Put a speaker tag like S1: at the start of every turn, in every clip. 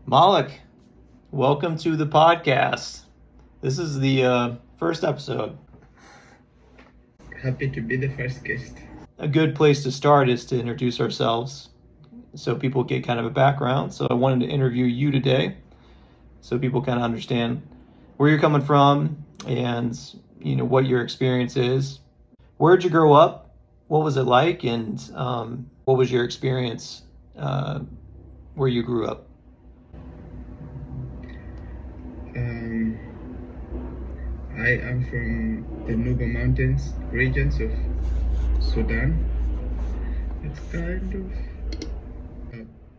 S1: Malik, welcome to the podcast. This is the first episode.
S2: Happy to be the first guest.
S1: A good place to start is to introduce ourselves so people get kind of a background. So I wanted to interview you today so people kind of understand where you're coming from and what your experience is. Where'd you grow up? What was it like? And what was your experience where you grew up?
S2: I am from the Nuba Mountains regions of Sudan. It's kind of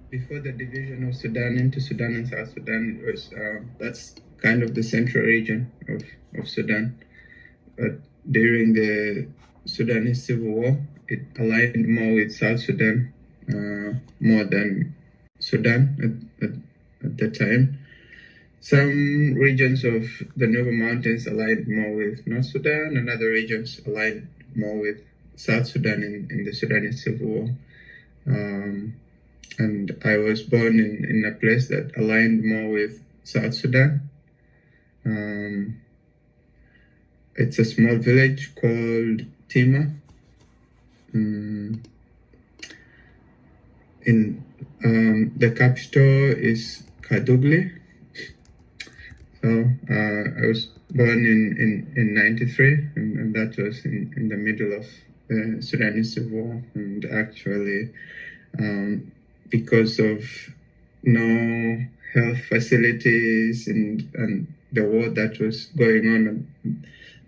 S2: before the division of Sudan into Sudan and South Sudan. It was that's kind of the central region of Sudan. But during the Sudanese Civil War, it aligned more with South Sudan more than Sudan at the time. Some regions of the Nuba Mountains aligned more with North Sudan, and other regions aligned more with South Sudan in the Sudanese Civil War. And I was born in a place that aligned more with South Sudan. It's a small village called Tima. The capital is Kadugli. So I was born in 93, and that was in the middle of the Sudanese Civil War. And actually, because of no health facilities and the war that was going on,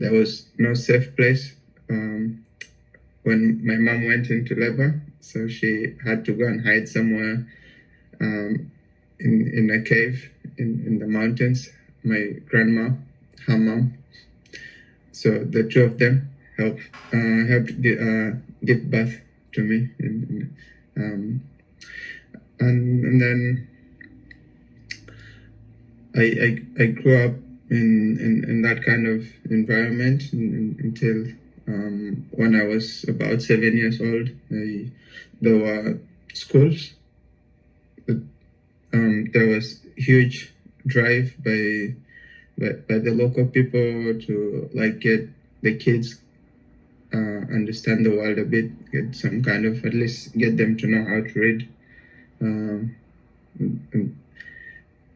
S2: there was no safe place when my mom went into labor. So she had to go and hide somewhere in a cave in the mountains. My grandma, her mom. So the two of them helped give birth to me, and then I grew up in that kind of environment until when I was about 7 years old. There were schools. There was huge drive by the local people to get the kids understand the world a bit, get some kind of, at least get them to know how to read. And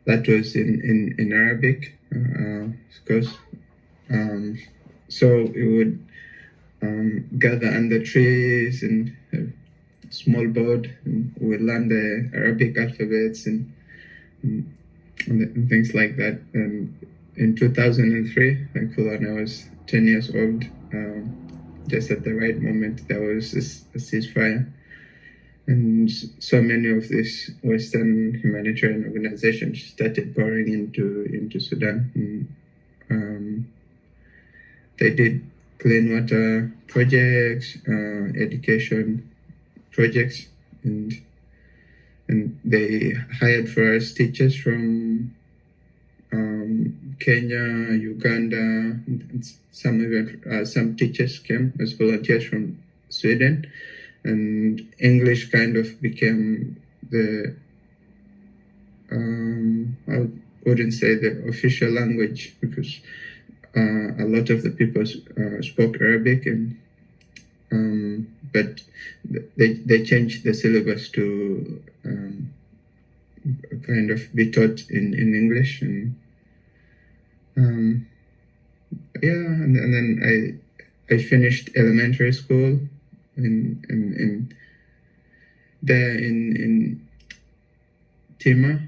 S2: that was in Arabic, of course. So we would gather under trees and a small board, and we would learn the Arabic alphabets and things like that. And in 2003, actually, when I was 10 years old, just at the right moment, there was a ceasefire. And so many of these Western humanitarian organizations started pouring into Sudan. They did clean water projects, education projects, and they hired for us teachers from Kenya, Uganda, and some teachers came as volunteers from Sweden, and English kind of became the I wouldn't say the official language, because a lot of the people spoke Arabic, and but they changed the syllabus to kind of be taught in English, and and then I finished elementary school in Tima,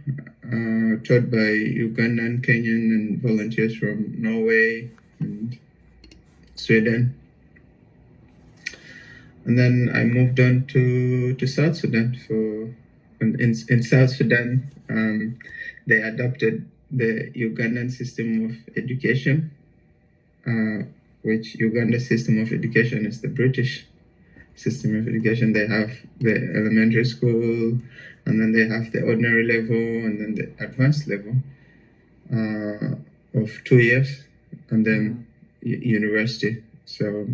S2: taught by Ugandan, Kenyan, and volunteers from Norway and Sweden. And then I moved on to South Sudan. In South Sudan, they adopted the Ugandan system of education, which Uganda system of education is the British system of education. They have the elementary school, and then they have the ordinary level, and then the advanced level of 2 years, and then university. So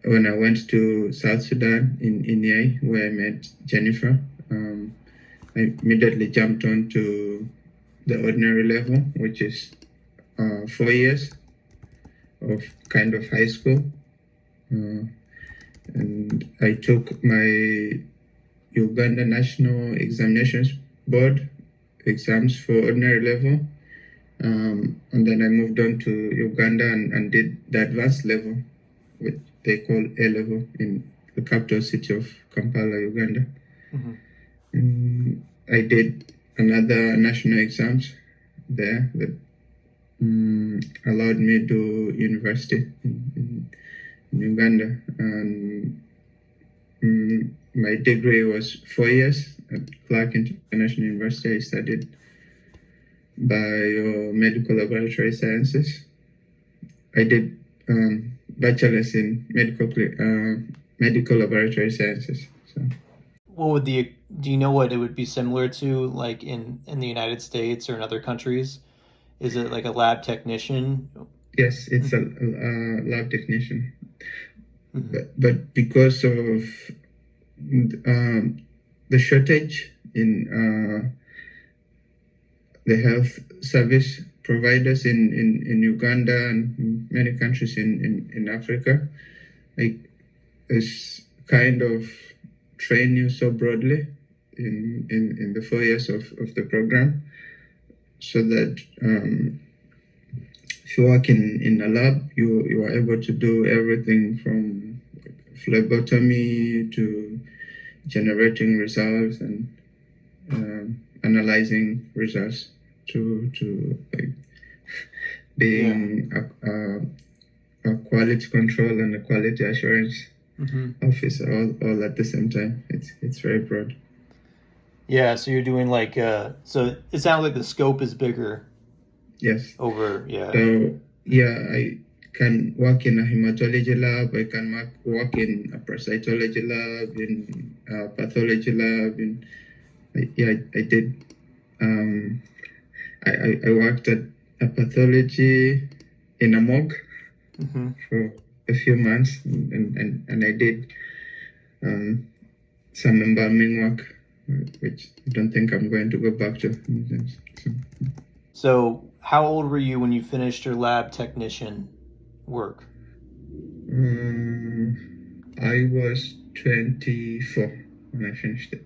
S2: when I went to South Sudan in Yei, where I met Jennifer, I immediately jumped on to the ordinary level, which is 4 years of kind of high school. And I took my Uganda National Examinations Board exams for ordinary level. And then I moved on to Uganda and did the advanced level, which they call A level, in the capital city of Kampala, Uganda. Mm-hmm. And I did another national exams there that allowed me to university in Uganda. And my degree was 4 years at Clark International University. I studied biomedical laboratory sciences. I did bachelor's in medical laboratory sciences. So,
S1: what would do you know what it would be similar to, like in the United States or in other countries? Is it like a lab technician?
S2: Yes, it's a lab technician. Mm-hmm. But because of the shortage in the health service providers in Uganda and many countries in Africa, like, it's kind of train you so broadly in the 4 years of the program, so that if you work in a lab, you are able to do everything from phlebotomy to generating results and analyzing results to like being a quality control and a quality assurance officer all at the same time. It's very broad.
S1: Yeah, so you're doing like so it sounds like the scope is bigger.
S2: Yes.
S1: So
S2: I can work in a hematology lab. I can work in a parasitology lab, in a pathology lab. I did. I worked at a pathology in a morgue for a few months, and I did some embalming work, which I don't think I'm going to go back to.
S1: So how old were you when you finished your lab technician work?
S2: I was 24 when I finished it.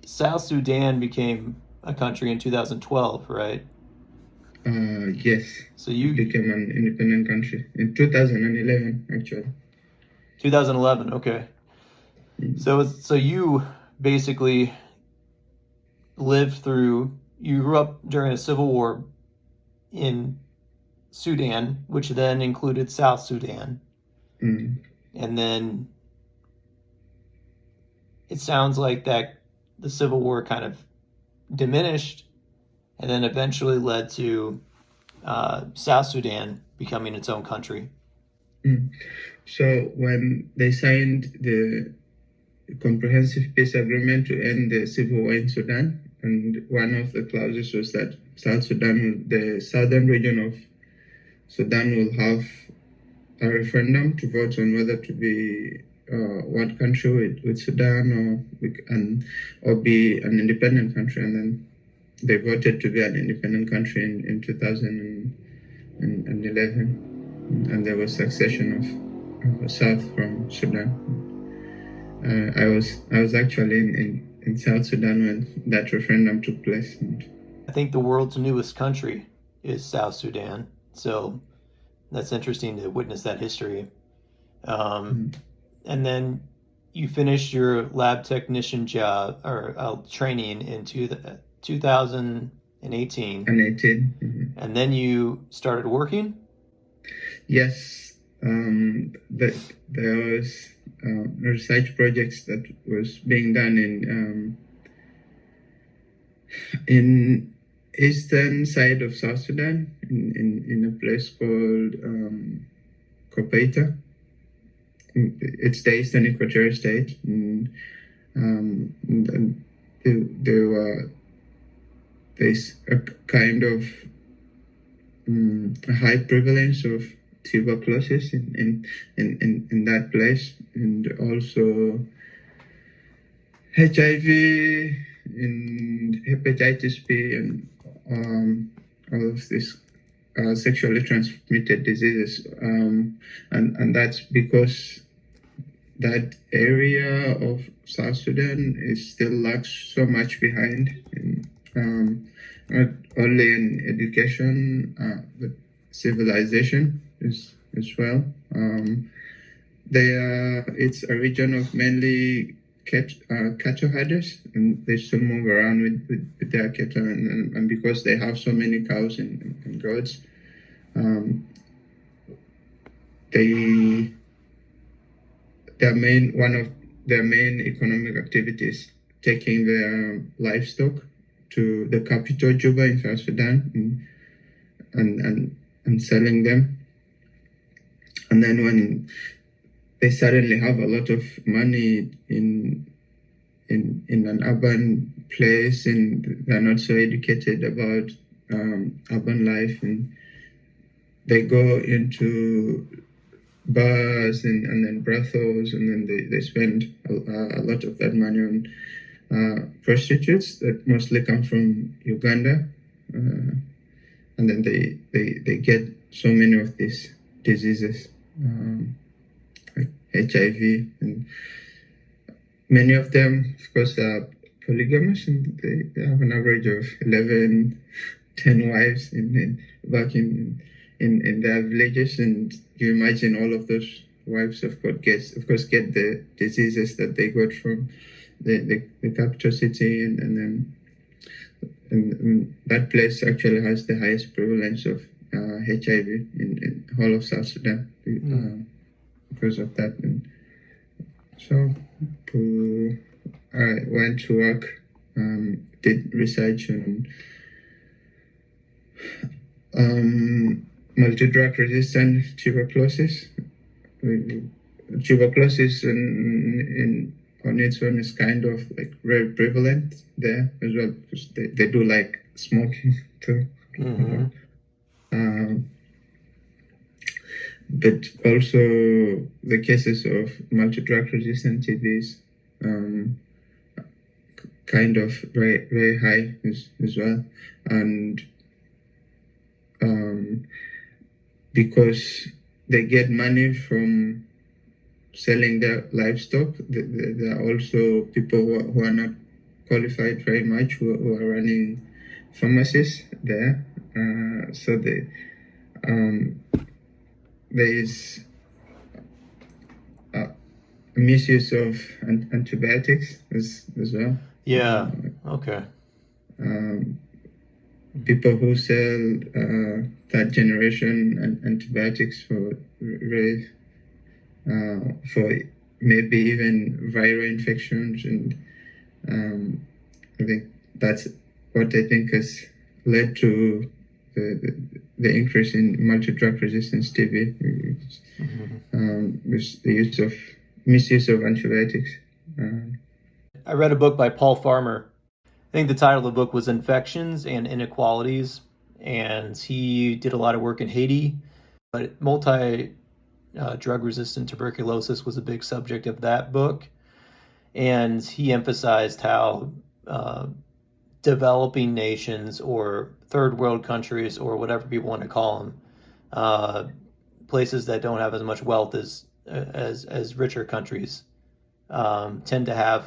S1: South Sudan became a country in 2012, right?
S2: Yes. So you became an independent country in 2011, actually.
S1: 2011, okay. So you basically you grew up during a civil war in Sudan, which then included South Sudan. And then it sounds like that the civil war kind of diminished and then eventually led to South Sudan becoming its own country.
S2: So when they signed the comprehensive peace agreement to end the civil war in Sudan, and one of the clauses was that South Sudan, the southern region of Sudan, will have a referendum to vote on whether to be one country with Sudan or be an independent country. And then they voted to be an independent country in 2011, and there was succession of South from Sudan. I was actually in South Sudan when that referendum took place.
S1: I think the world's newest country is South Sudan, so that's interesting to witness that history. And then you finished your lab technician job or training in 2018. And then you started working? Yes.
S2: There was research projects that was being done in eastern side of South Sudan, in a place called Kopeita. It's the eastern equatorial state. There's a kind of a high prevalence of tuberculosis in that place, and also HIV in hepatitis B and all of these sexually transmitted diseases, and that's because that area of South Sudan is still lags so much behind, not only in education but civilization as well. It's a region of mainly cattle herders, and they still move around with their cattle, and because they have so many cows and goats, one of their main economic activities taking their livestock to the capital Juba in South Sudan and selling them. And then when they suddenly have a lot of money in an urban place, and they're not so educated about urban life, and they go into bars and then brothels, and then they spend a lot of that money on prostitutes that mostly come from Uganda, and then they get so many of these diseases, like HIV, and many of them, of course, are polygamous, and they have an average of 11, 10 wives back in their villages. And you imagine all of those wives of course get the diseases that they got from the capital city, and that place actually has the highest prevalence of HIV in whole of South Sudan because of that. And so I went to work, did research on multi-drug resistant tuberculosis. Tuberculosis on its own is kind of like very prevalent there as well, because they do like smoking too. But also the cases of multi-drug resistant TBs kind of very, very high as well. And because they get money from selling their livestock, there are also people who are not qualified very much, who are running pharmacies there. So there is misuse of antibiotics as well.
S1: Yeah. Okay.
S2: People who sell third generation antibiotics for maybe even viral infections, and I think that's what I think has led to the increase in multi-drug resistance TB, with the misuse of antibiotics.
S1: I read a book by Paul Farmer. I think the title of the book was Infections and Inequalities, and he did a lot of work in Haiti, but drug resistant tuberculosis was a big subject of that book. And he emphasized how developing nations, or third world countries, or whatever people want to call them, places that don't have as much wealth as richer countries, tend to have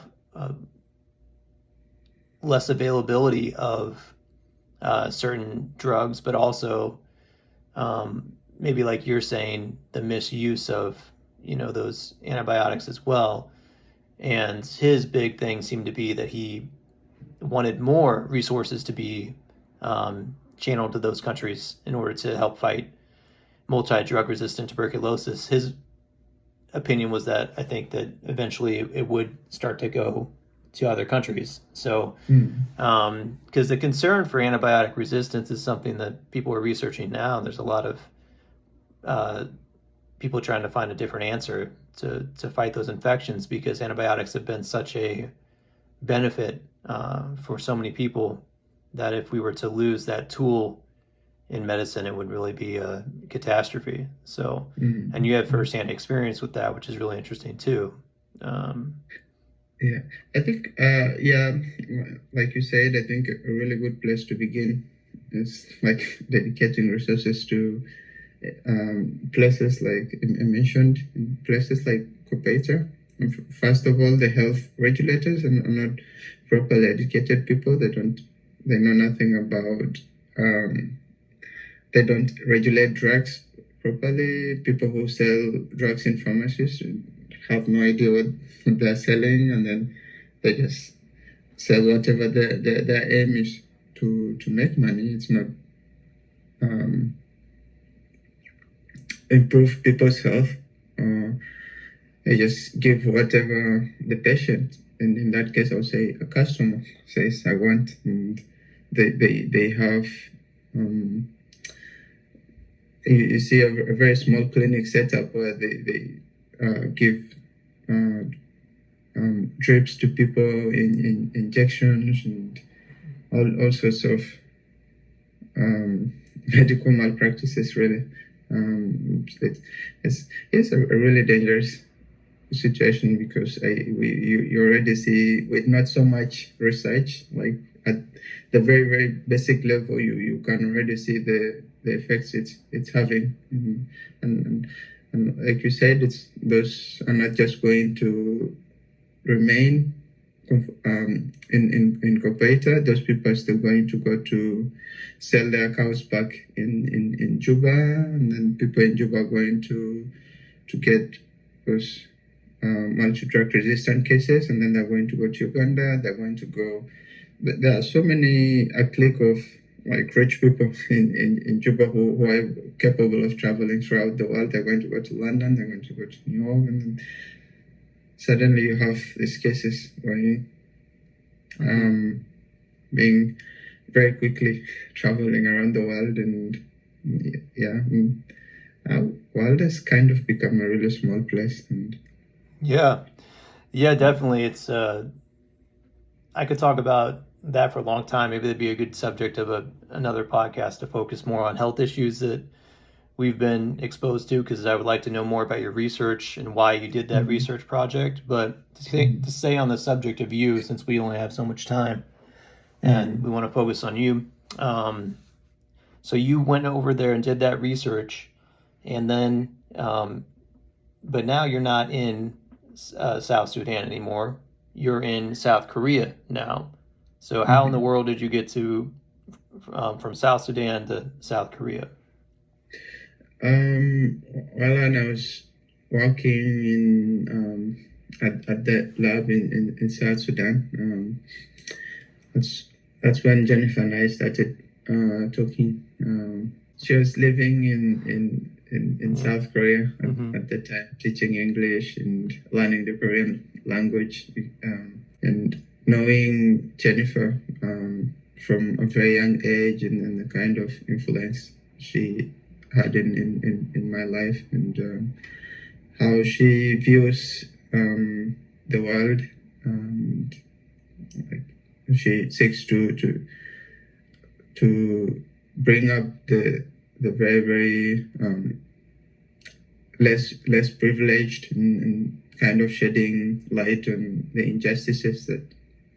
S1: less availability of certain drugs, but also maybe, like you're saying, the misuse of those antibiotics as well. And his big thing seemed to be that he wanted more resources to be channeled to those countries in order to help fight multi-drug resistant tuberculosis. His opinion was that I think that eventually it would start to go to other countries. So, because the concern for antibiotic resistance is something that people are researching now, and there's a lot of people trying to find a different answer to fight those infections, because antibiotics have been such a benefit for so many people that if we were to lose that tool in medicine, it would really be a catastrophe. So, and you have firsthand experience with that, which is really interesting too.
S2: Yeah, I think, like you said, I think a really good place to begin is like dedicating resources to places like I mentioned, places like Kopaita. First of all, the health regulators are not properly educated people. They know nothing about, they don't regulate drugs properly. People who sell drugs in pharmacies have no idea what they're selling, and then they just sell whatever their aim is to make money. It's not um, improve people's health. They just give whatever the patient, and in that case, I would say a customer says, I want, and they have, you see a very small clinic setup where they give drips to people, in injections, and all sorts of medical malpractices, really. It's a really dangerous situation because you already see with not so much research, like at the very, very basic level, you can already see the effects it's having. And like you said, those are not just going to remain in Kopaita. Those people are still going to go to sell their cows back in Juba, and then people in Juba are going to get those multi-drug resistant cases, and then they're going to go to Uganda. They're going to go. There are so many, a clique of like rich people in Juba who are capable of traveling throughout the world. They're going to go to London. They're going to go to New York, and then suddenly you have these cases where being very quickly traveling around the world, and world has kind of become a really small place. And
S1: Yeah, definitely. It's I could talk about that for a long time. Maybe that'd be a good subject of another podcast to focus more on health issues that we've been exposed to, because I would like to know more about your research and why you did that research project. But to stay on the subject of you, since we only have so much time and we want to focus on you. So you went over there and did that research, and then, but now you're not in South Sudan anymore. You're in South Korea now. So how in the world did you get to from South Sudan to South Korea?
S2: Well, I was working in at the lab in South Sudan. That's when Jennifer and I started talking. She was living in South Korea at the time, teaching English and learning the Korean language, and knowing Jennifer from a very young age, and the kind of influence she had in my life, and how she views the world, and she seeks to bring up the very, very less privileged, and kind of shedding light on the injustices that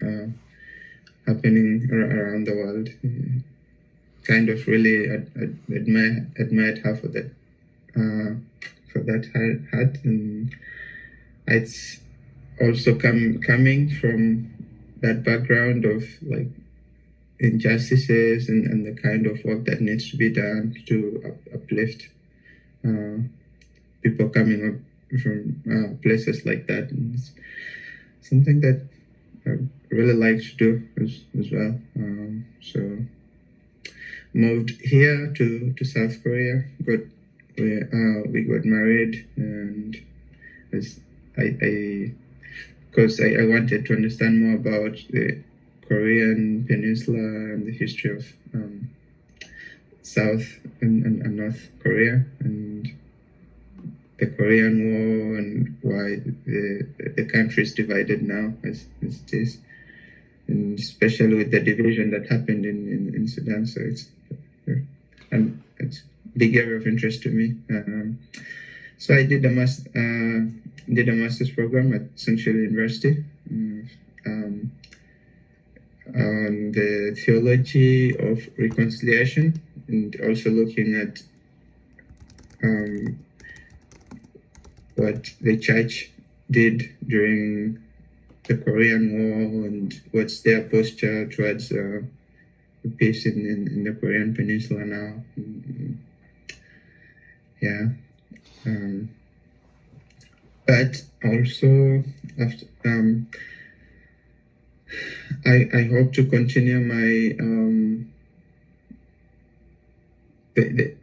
S2: are happening around the world. Kind of really admired her for that heart, and it's also coming from that background of like injustices, and the kind of work that needs to be done to uplift people coming up from places like that. And it's something that I really like to do as well. So moved here to South Korea. We got married, and because I wanted to understand more about the Korean Peninsula and the history of South and North Korea, and the Korean War, and why the country is divided now as it is, and especially with the division that happened in Sudan. So it's a big area of interest to me. So I did a master's program at Central University. the theology of reconciliation, and also looking at what the church did during the Korean War and what's their posture towards peace in the Korean Peninsula now. Yeah. But also, after, I hope to continue my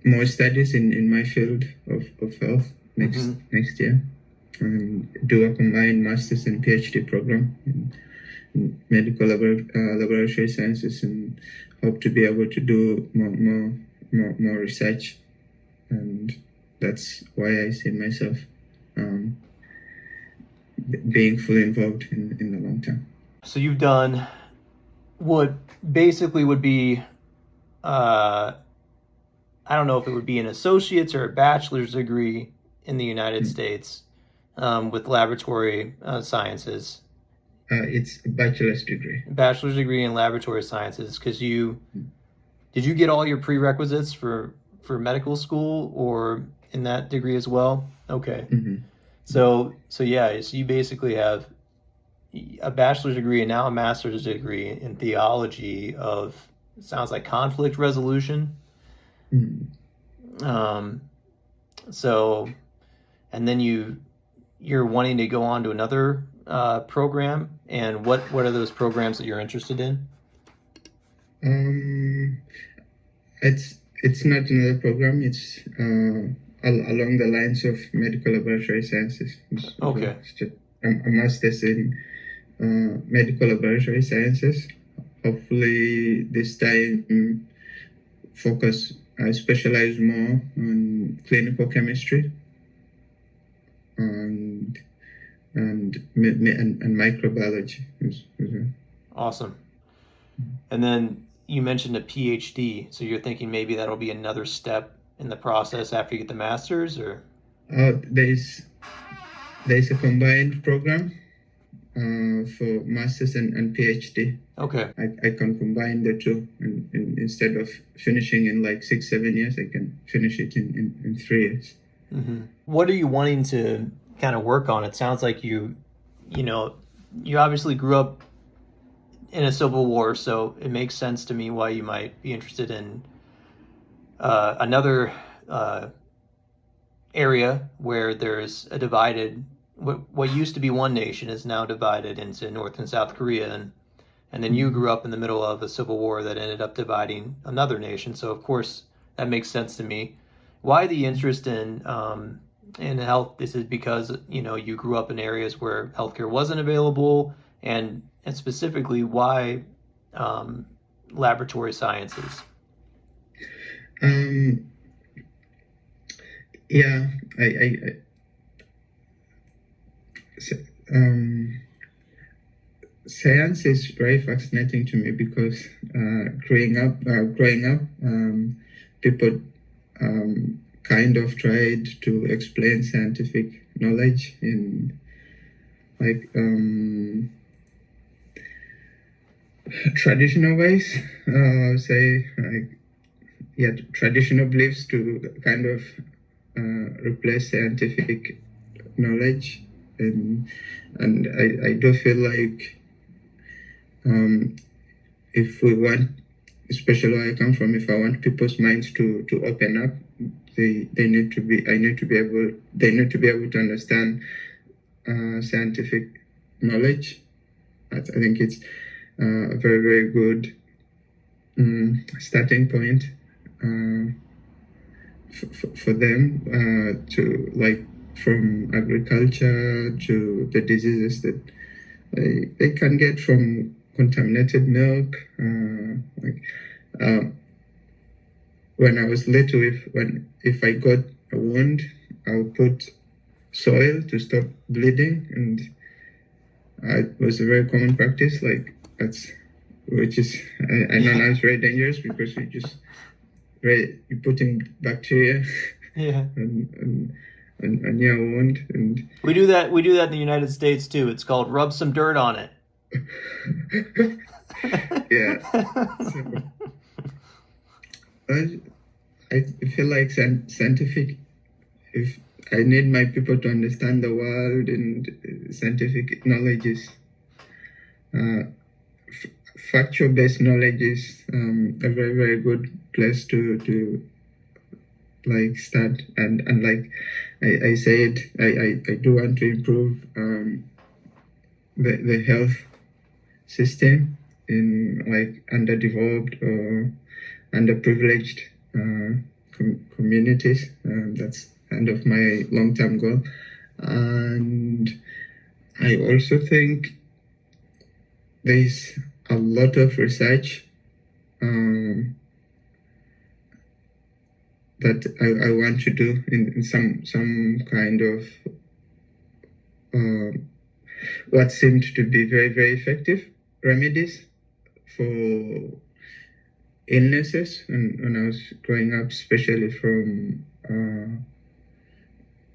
S2: more studies in my field of health next year, and do a combined master's and PhD program in medical laboratory sciences, and hope to be able to do more research. And that's why I see myself being fully involved in the long term.
S1: So you've done what basically would be, I don't know if it would be an associate's or a bachelor's degree in the United States with laboratory sciences.
S2: It's a bachelor's degree.
S1: Bachelor's degree in laboratory sciences, because did you get all your prerequisites for medical school or in that degree as well? Okay.
S2: Mm-hmm.
S1: So you basically have a bachelor's degree and now a master's degree in theology of, it sounds like, conflict resolution.
S2: Mm-hmm.
S1: So, and then you're wanting to go on to another program, and what are those programs that you're interested in?
S2: It's not another program. It's along the lines of medical laboratory sciences.
S1: Okay.
S2: A master's in medical laboratory sciences. Hopefully this time specialize more on clinical chemistry and microbiology.
S1: Awesome. And then you mentioned a PhD, so you're thinking maybe that'll be another step in the process after you get the master's, or?
S2: There's a combined program for master's and PhD.
S1: Okay.
S2: I can combine the two, and instead of finishing in like 6-7 years, I can finish it in 3 years.
S1: Mm-hmm. What are you wanting to kind of work on? It sounds like you obviously grew up in a civil war, so it makes sense to me why you might be interested in another area where there's a divided, what used to be one nation is now divided into North and South Korea, and then you grew up in the middle of a civil war that ended up dividing another nation. So of course that makes sense to me. Why the interest in health? This is because you grew up in areas where healthcare wasn't available, and specifically why laboratory sciences?
S2: Yeah, science is very fascinating to me because growing up, people kind of tried to explain scientific knowledge in like traditional ways, say traditional beliefs to kind of replace scientific knowledge, and I do feel like if we want, especially where I come from, if I want people's minds to open up, they need to be able to understand scientific knowledge. I think it's a very, very good starting point for them to, like, from agriculture to the diseases that they can get from contaminated milk. When I was little, if I got a wound, I would put soil to stop bleeding, and it was a very common practice. Which is I know now it's very dangerous because you're putting bacteria on your wound, and
S1: we do that in the United States too. It's called rub some dirt on it.
S2: Yeah. So I, I feel like scientific, if I need my people to understand the world, and scientific knowledge is factual based knowledge is a very, very good place to like start. And like I said, I do want to improve the health system in like underdeveloped or underprivileged communities. That's kind of my long-term goal. And I also think there's a lot of research that I want to do in some kind of what seemed to be very, very effective remedies for illnesses when I was growing up, especially from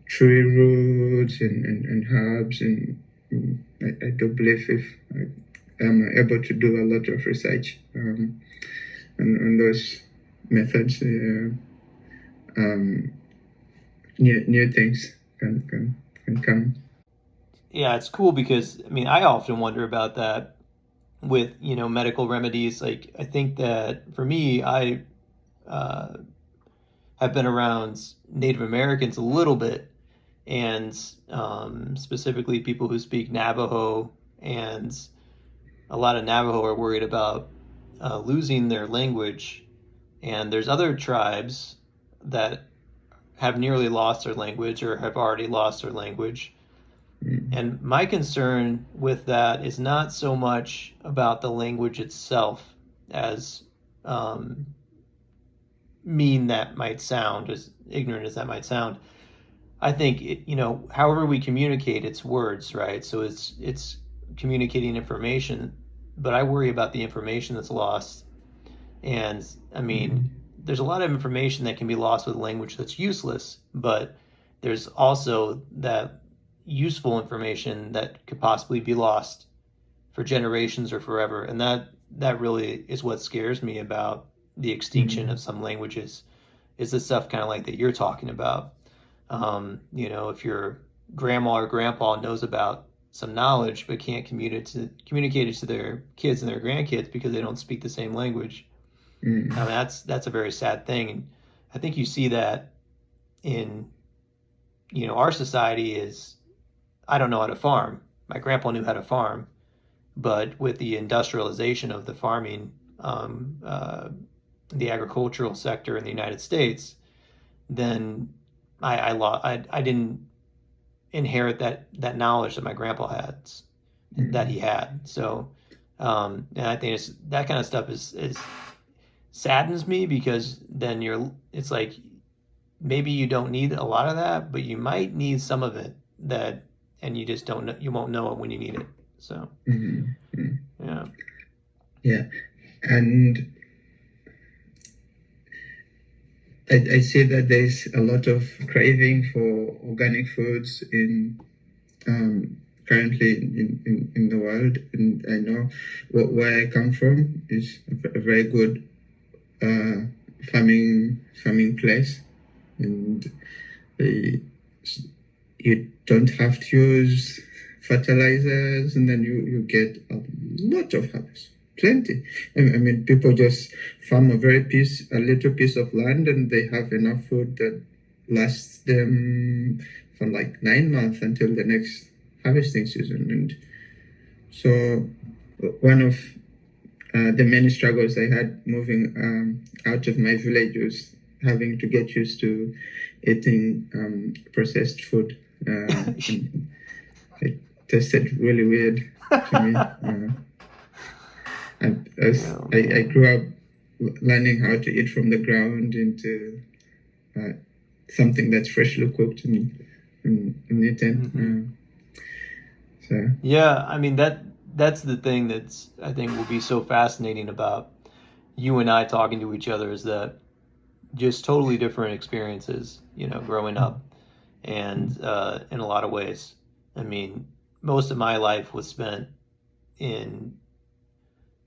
S2: tree roots and herbs. And I do believe if I'm able to do a lot of research on those methods, new things can come.
S1: Yeah, it's cool because I mean I often wonder about that with medical remedies. Like I think that for me, I have been around Native Americans a little bit, and specifically people who speak Navajo, and a lot of Navajo are worried about losing their language, and there's other tribes that have nearly lost their language or have already lost their language. And my concern with that is not so much about the language itself, as mean that might sound, as ignorant as that might sound. I think however we communicate, it's words, right? So it's communicating information, but I worry about the information that's lost. And I mean, there's a lot of information that can be lost with language that's useless, but there's also that useful information that could possibly be lost for generations or forever. And that really is what scares me about the extinction of some languages, is the stuff kind of like that you're talking about. If your grandma or grandpa knows about some knowledge but can't communicate it to their kids and their grandkids because they don't speak the same language, that's a very sad thing. And I think you see that in our society. Is I don't know how to farm. My grandpa knew how to farm, but with the industrialization of the farming, the agricultural sector in the United States, then I didn't inherit that knowledge that my grandpa had, that he had. So, and I think that kind of stuff is saddens me, because then it's like maybe you don't need a lot of that, but you might need some of it, and you just don't know, you won't know it when you need it. So,
S2: yeah, and I see that there's a lot of craving for organic foods currently in the world, and I know where I come from is a very good farming place, and you don't have to use fertilizers, and then you get a lot of harvest. Plenty. I mean, people just farm a little piece of land, and they have enough food that lasts them from like 9 months until the next harvesting season. And so one of the many struggles I had moving out of my village was having to get used to eating processed food. It tasted really weird to me. And as I grew up learning how to eat from the ground into something that's freshly cooked and eaten. So
S1: yeah, I mean that's the thing that's I think will be so fascinating about you and I talking to each other, is that just totally different experiences, growing up, and in a lot of ways. I mean, most of my life was spent in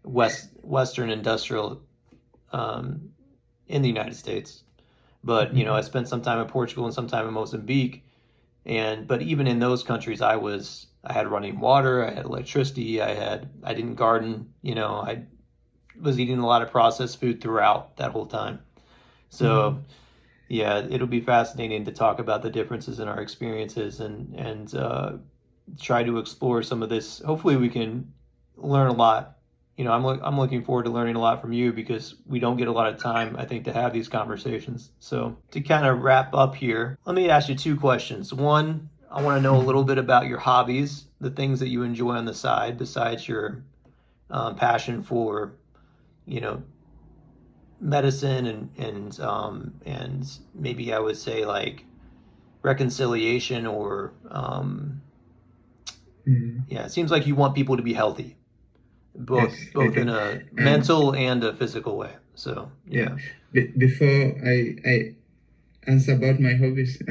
S1: Western industrial in the United States. But, you know, I spent some time in Portugal and some time in Mozambique. But even in those countries, I had running water, I had electricity, I didn't garden, you know, I was eating a lot of processed food throughout that whole time. So yeah, it'll be fascinating to talk about the differences in our experiences and try to explore some of this. Hopefully we can learn a lot. You know, I'm looking forward to learning a lot from you because we don't get a lot of time, I think, to have these conversations. So to kind of wrap up here, let me ask you two questions. One, I want to know a little bit about your hobbies, the things that you enjoy on the side besides your passion for, you know, medicine and maybe I would say like reconciliation or yeah, it seems like you want people to be healthy, both in a mental and a physical way. So yeah.
S2: Before I answer about my hobbies,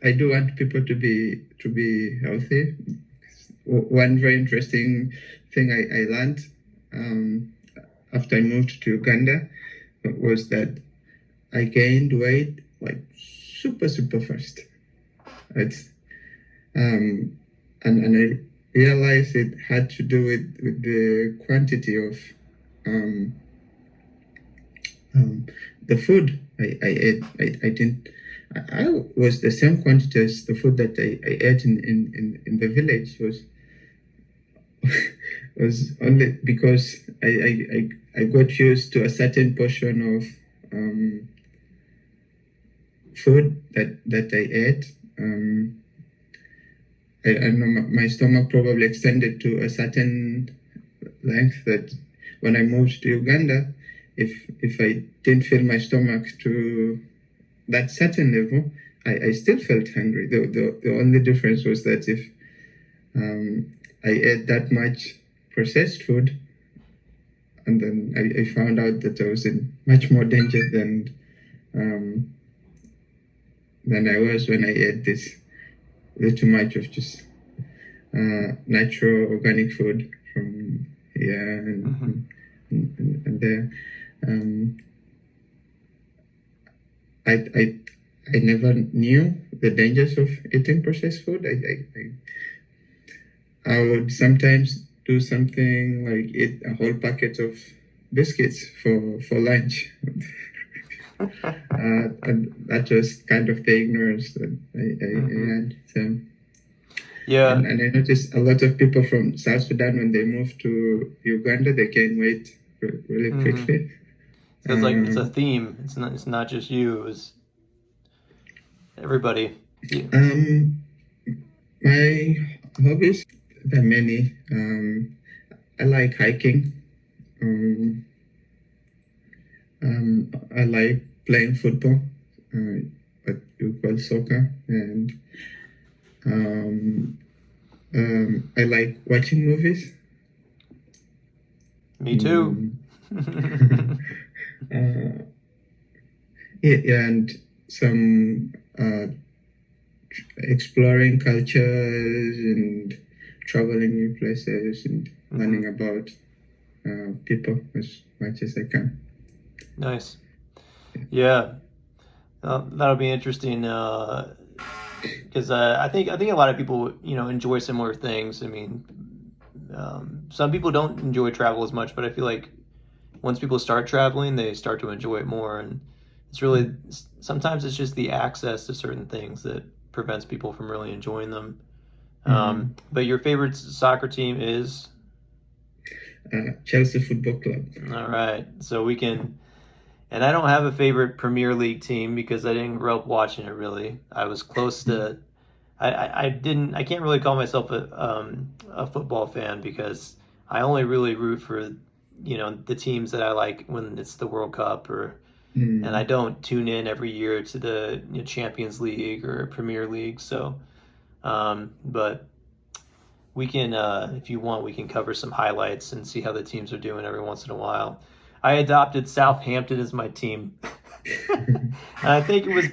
S2: I do want people to be healthy. One very interesting thing I learned after I moved to Uganda was that I gained weight like super fast. It's and I realized it had to do with the quantity of the food I ate. I was the same quantity as the food that I ate in the village was only because I got used to a certain portion of food that I ate. I know my stomach probably extended to a certain length that when I moved to Uganda, if I didn't fill my stomach to that certain level, I still felt hungry. The only difference was that if I ate that much processed food, and then I found out that I was in much more danger than I was when I ate this little much of just natural organic food from here and there. I never knew the dangers of eating processed food. I would sometimes do something like eat a whole packet of biscuits for lunch. And that was kind of the ignorance that I had. So,
S1: yeah.
S2: And I noticed a lot of people from South Sudan, when they moved to Uganda, they gain weight really quickly.
S1: So it's like it's a theme. It's not just you. It was everybody. Yeah.
S2: My hobbies, there are many. I like hiking. I like playing football, what you call soccer, and I like watching movies.
S1: Me too.
S2: And some exploring cultures and traveling new places and learning about people as much as I can.
S1: Nice. Yeah, that'll be interesting because I think a lot of people, you know, enjoy similar things. I mean, some people don't enjoy travel as much, but I feel like once people start traveling, they start to enjoy it more. And it's really sometimes it's just the access to certain things that prevents people from really enjoying them. But your favorite soccer team is
S2: Chelsea Football Club.
S1: All right, so we can. And I don't have a favorite Premier League team because I didn't grow up watching it really. I was close to. I can't really call myself a football fan because I only really root for, you know, the teams that I like when it's the World Cup and I don't tune in every year to the Champions League or Premier League. So, but we can, if you want, we can cover some highlights and see how the teams are doing every once in a while. I adopted Southampton as my team. And I think it was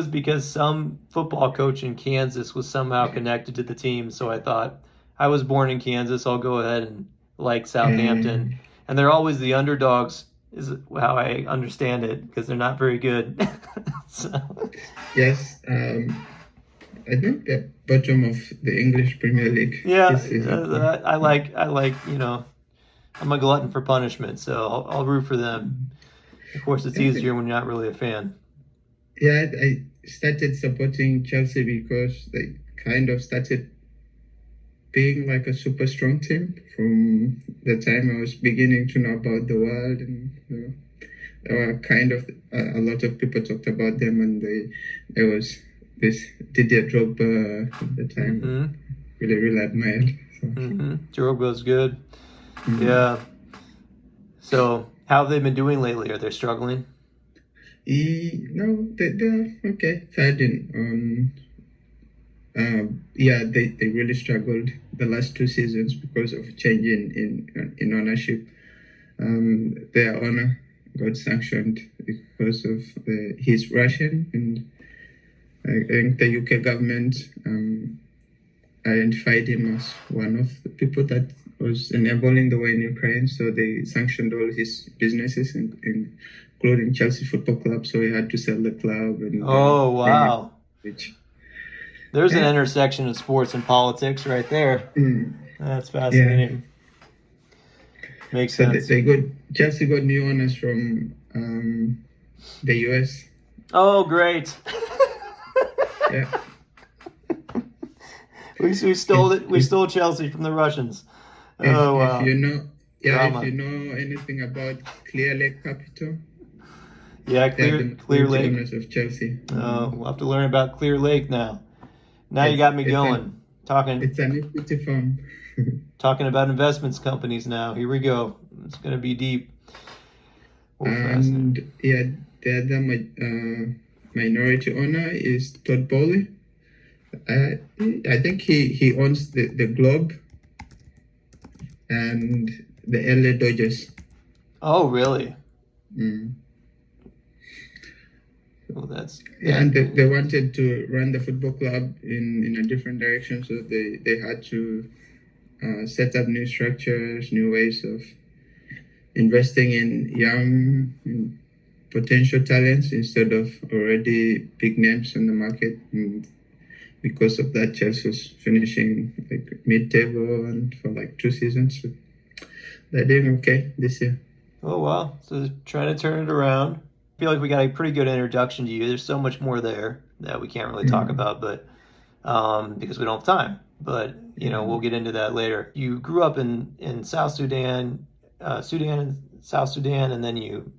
S1: because some football coach in Kansas was somehow connected to the team. So I thought I was born in Kansas. I'll go ahead and like Southampton, and they're always the underdogs, is how I understand it, because they're not very good. So.
S2: Yes, I think the bottom of the English Premier League.
S1: Yeah, I like, I'm a glutton for punishment, so I'll root for them. Of course, it's easier when you're not really a fan.
S2: Yeah, I started supporting Chelsea because they kind of started being like a super strong team from the time I was beginning to know about the world, and there were kind of a lot of people talked about them, and there was this Didier Drogba at the time. Really admired. So.
S1: Drogba's good. Yeah. So how have they been doing lately? Are they struggling?
S2: No, they're okay. Third in they really struggled the last 2 seasons because of change in ownership. Their owner got sanctioned because of he's Russian, and I think the UK government identified him as one of the people that was enabling the war in Ukraine. So they sanctioned all his businesses, including Chelsea Football Club. So he had to sell the club. And
S1: wow! There's an intersection of sports and politics right there. That's fascinating. Makes sense.
S2: Chelsea got new owners from the US.
S1: Oh, great!
S2: Yeah.
S1: We stole it. We stole Chelsea from the Russians. Wow.
S2: If you know anything about Clear Lake Capital.
S1: Yeah, Clear Lake.
S2: Owners of Chelsea.
S1: Oh, we'll have to learn about Clear Lake now. Now you got me going.
S2: It's an equity firm.
S1: Talking about investments companies now. Here we go. It's going to be deep.
S2: And the other minority owner is Todd Bowley. I think he owns the Globe and the LA Dodgers.
S1: Oh, really?
S2: Well, and they wanted to run the football club in a different direction, so they had to set up new structures, new ways of investing in young potential talents instead of already big names on the market. And because of that, Chelsea was finishing like mid-table and for like 2 seasons. So they're doing okay this year.
S1: Oh, wow. So they're trying to turn it around. I feel like we got a pretty good introduction to you. There's so much more there that we can't really talk about, but because we don't have time. But, we'll get into that later. You grew up in South Sudan, South Sudan, and then you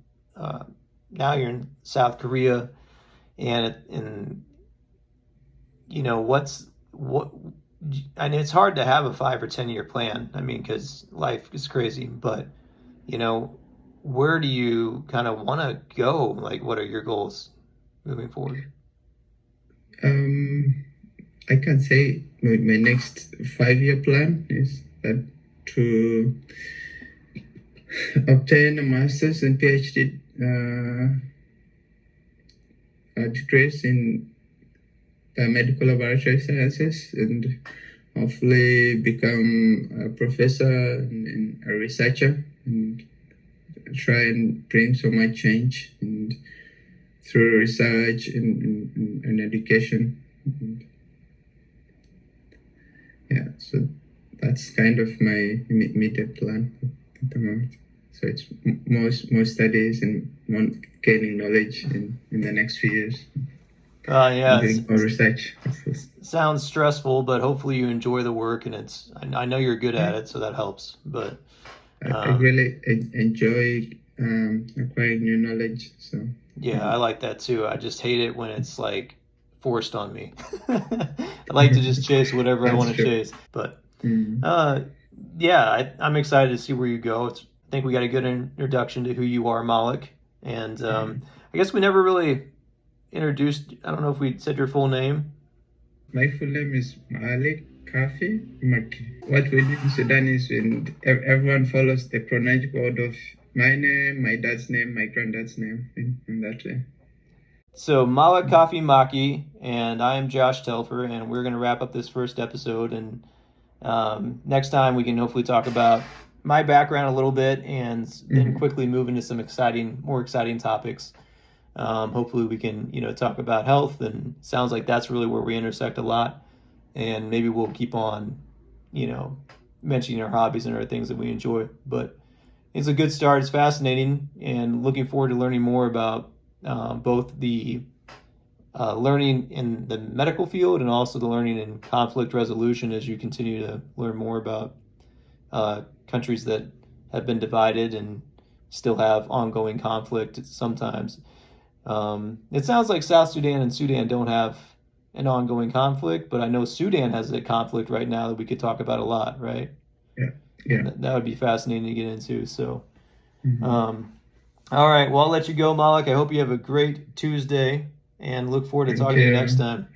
S1: now you're in South Korea, and I mean, it's hard to have a 5 or 10 year plan. I mean, because life is crazy, but where do you kind of want to go? Like, what are your goals moving forward?
S2: I can say my next 5-year plan is that to obtain a master's and PhD degrees in medical laboratory sciences, and hopefully become a professor and a researcher, and try and bring so much change through research and education. So that's kind of my immediate plan at the moment. So it's more studies and more gaining knowledge in the next few years. Doing more research.
S1: Sounds stressful, but hopefully you enjoy the work, and I know you're good at it, so that helps. But
S2: I really enjoy acquiring new knowledge. So
S1: I like that too. I just hate it when it's like forced on me. I like to just chase whatever I want to chase. But I'm excited to see where you go. I think we got a good introduction to who you are, Malik, and I guess we never really introduced. I don't know if we said your full name.
S2: My full name is Malik Kafi Maki. What we do in Sudan is when everyone follows the chronological order of my name, my dad's name, my granddad's name, in that way.
S1: So Malik Kafi Maki, and I am Josh Telfer, and we're going to wrap up this first episode. And Next time we can hopefully talk about my background a little bit and then quickly move into some more exciting topics. Hopefully we can, talk about health, and it sounds like that's really where we intersect a lot. And maybe we'll keep on, mentioning our hobbies and our things that we enjoy. But it's a good start. It's fascinating, and looking forward to learning more about both the learning in the medical field and also the learning in conflict resolution as you continue to learn more about countries that have been divided and still have ongoing conflict sometimes. It sounds like South Sudan and Sudan don't have an ongoing conflict, but I know Sudan has a conflict right now that we could talk about a lot, right?
S2: Yeah.
S1: That would be fascinating to get into. So, all right. Well, I'll let you go, Malik. I hope you have a great Tuesday, and look forward to talking to you next time.